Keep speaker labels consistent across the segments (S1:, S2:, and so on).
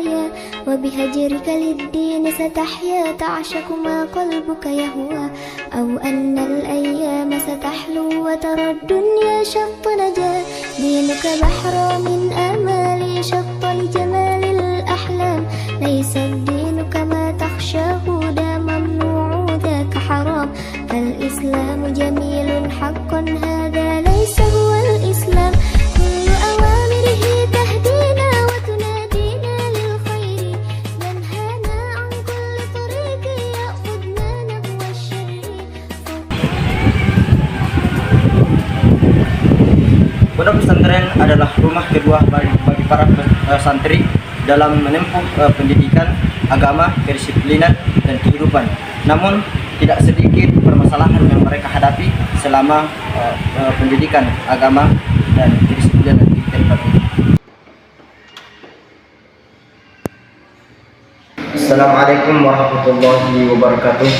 S1: تحيا وبهجرك للدين ستحيا تعشق ما قلبك يهوى أو أن الأيام ستحلو وترى الدنيا شط نجاة دينك بحر من آمالي شط لجمال الأحلام ليس الدين كما تخشاه ذا ممنوع ذاك حرام فالإسلام جميل حقا هذا ليس هو الإسلام كل أوامره تهدينا وتنادينا للخير ينهانا عن كل طريق يأخذنا نحو الشر.
S2: Pondok pesantren adalah rumah kedua bagi para santri dalam menempuh pendidikan agama, kedisiplinan, dan kehidupan. Namun, tidak sedikit permasalahan yang mereka hadapi selama pendidikan agama dan kedisiplinan di tempat ini. Assalamualaikum warahmatullahi wabarakatuh.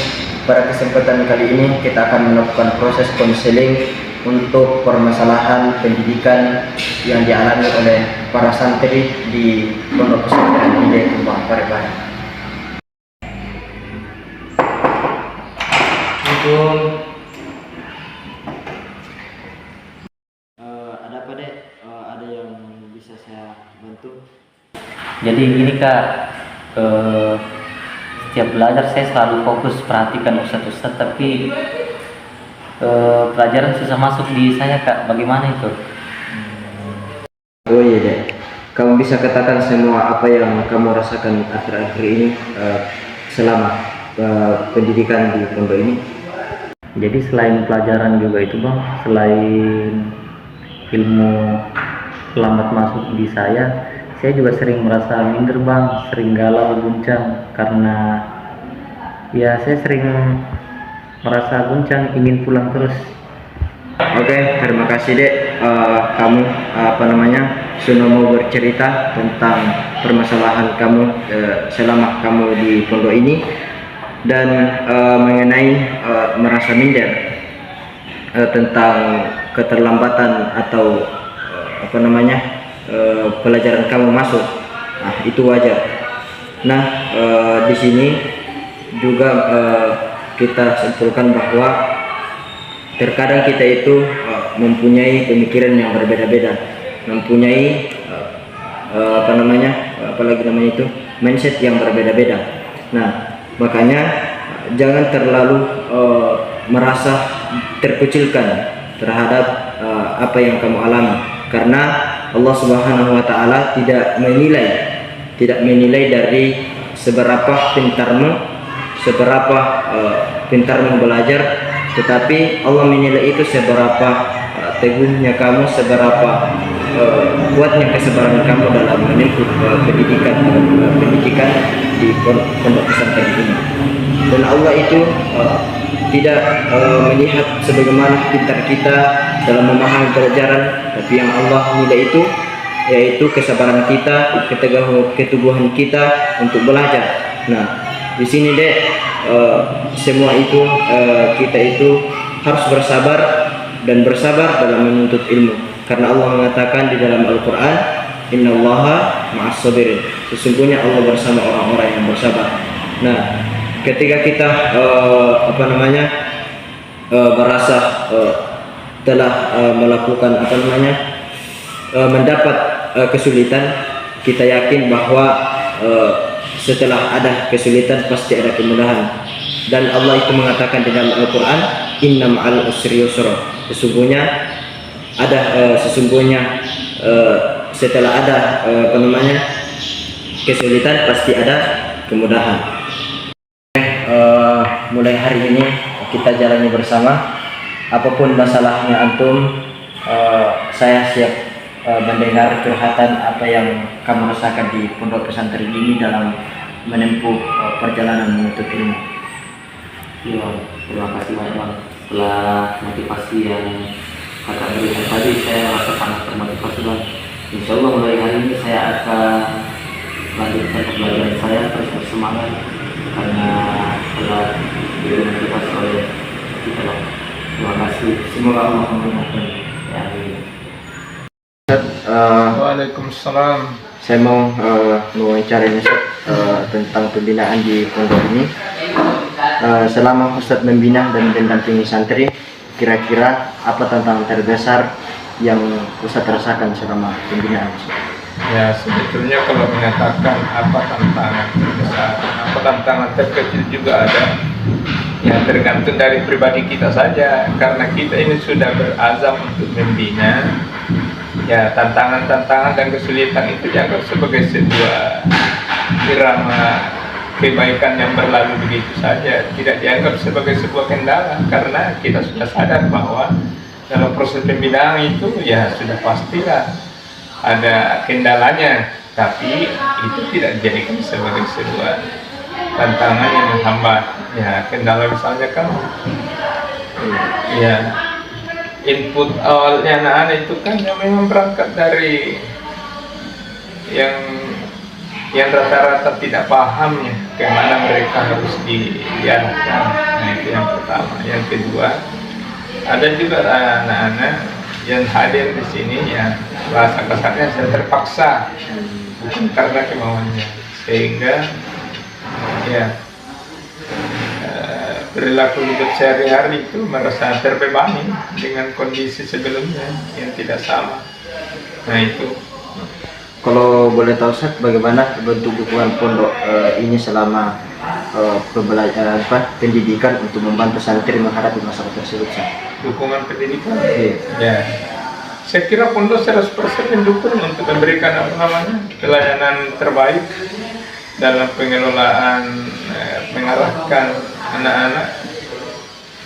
S2: Pada kesempatan kali ini kita akan melakukan proses konseling untuk permasalahan pendidikan yang dialami oleh para santri di Pondok Pesantren Hidayatullah Parepare. Ada apa dek? Ada yang bisa saya bantu?
S3: Jadi gini Kak, setiap belajar saya selalu fokus perhatikan ustadz-ustadz, tapi pelajaran susah masuk di saya Kak, bagaimana itu?
S2: Oh iya dek, kamu bisa katakan semua apa yang kamu rasakan akhir-akhir ini selama pendidikan di pondok ini?
S3: Jadi selain pelajaran juga itu Bang, selain ilmu lambat masuk di saya juga sering merasa minder Bang, sering galau, guncang, karena ya saya sering merasa guncang, ingin pulang terus.
S2: Oke, terima kasih dek. Kamu sudah mau bercerita tentang permasalahan kamu selama kamu di pondok ini dan mengenai merasa minder tentang keterlambatan atau pelajaran kamu masuk. Nah, itu wajar. Nah, di sini juga kita simpulkan bahwa terkadang kita itu mempunyai pemikiran yang berbeda-beda, mempunyai mindset yang berbeda-beda. Nah, makanya jangan terlalu merasa terkucilkan terhadap apa yang kamu alami, karena Allah Subhanahu wa taala tidak menilai dari seberapa pintarmu belajar, tetapi Allah menilai itu seberapa teguhnya kamu, seberapa kuatnya kesabaran kamu dalam menempuh pendidikan di pondok pesantren ini. Dan Allah itu tidak melihat sebagaimana pintar kita dalam memahami pelajaran, tapi yang Allah nilai itu yaitu kesabaran kita, keteguhan kita untuk belajar. Nah, di sini dek, semua itu kita itu harus bersabar dalam menuntut ilmu, karena Allah mengatakan di dalam Al-Quran, innallaha ma'as sabirin, sesungguhnya Allah bersama orang-orang yang bersabar. Nah, ketika kita merasa telah melakukan mendapat kesulitan, kita yakin bahwa setelah ada kesulitan pasti ada kemudahan. Dan Allah itu mengatakan di dalam Al-Quran, inna ma'al usri yusra, sesungguhnya setelah ada kesulitan pasti ada kemudahan. Mulai hari ini kita jalani bersama. Apapun masalahnya antum, saya siap mendengar curhatan apa yang kamu rasakan di pondok pesantren ini dalam menempuh perjalanan menuntut ilmu.
S3: Iya, terima kasih banyak Bang. Setelah motivasi yang kakak berikan tadi, saya merasa sangat termotivasi Bang. Insya Allah mulai hari ini saya akan lanjutkan pembelajaran saya, terus bersemangat karena telah dimotivasi oleh kita Bang. Terima kasih. Semoga Allah memberkati. Ya,
S4: Waalaikumsalam.
S2: Saya mau mewawancarai Ustaz tentang pembinaan di pondok ini. Selama Ustaz membina dan mendampingi santri, kira-kira apa tantangan terbesar yang Ustaz rasakan selama pembinaan?
S4: Ya, sebetulnya kalau mengatakan apa tantangan terbesar, apa tantangan terkecil juga ada. Ya, tergantung dari pribadi kita saja. Karena kita ini sudah berazam untuk membina, ya tantangan-tantangan dan kesulitan itu dianggap sebagai sebuah irama kebaikan yang berlalu begitu saja, tidak dianggap sebagai sebuah kendala, karena kita sudah sadar bahwa dalam proses pembinaan itu ya sudah pastilah ada kendalanya, tapi itu tidak dijadikan sebagai sebuah tantangan yang menghambat. Ya, kendala misalnya kan ya input awalnya anak-anak itu kan yang memang berangkat dari yang rata-rata tidak paham ya kemana mereka harus diarahkan. Nah, itu yang pertama. Yang kedua, ada juga anak-anak yang hadir di sini ya bahasa kasarnya saya terpaksa, bukan karena kemauannya, sehingga ya perilaku hidup sehari-hari itu merasa terbebani dengan kondisi sebelumnya yang tidak sama. Nah itu.
S2: Kalau boleh tahu Ustaz, bagaimana bentuk dukungan pondok ini selama pendidikan untuk membantu santri menghadapi masalah tersebut, Ustaz?
S4: Dukungan pendidikan? Ya. Saya kira pondok 100% mendukung untuk memberikan pelayanan terbaik dalam pengelolaan, mengarahkan anak-anak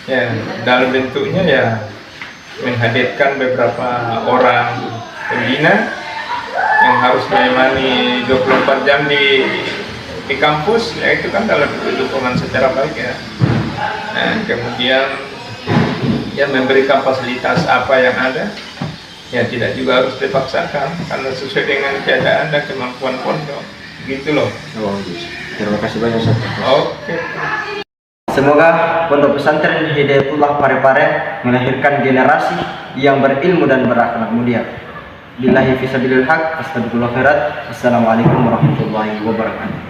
S4: ya dalam bentuknya ya menghadirkan beberapa orang pembina yang harus menemani 24 jam di kampus, ya itu kan dalam dukungan secara baik ya. Nah, kemudian ya memberikan fasilitas apa yang ada, ya tidak juga harus dipaksakan karena sesuai dengan keadaan dan kemampuan pondok, gitu loh.
S2: Oh, terima kasih banyak Ustaz.
S4: Oke.
S2: Semoga Pondok Pesantren Hidayatullah Parepare melahirkan generasi yang berilmu dan berakhlak mulia. Billahi fisabilil haq, astagfirullah khairat. Assalamualaikum warahmatullahi wabarakatuh.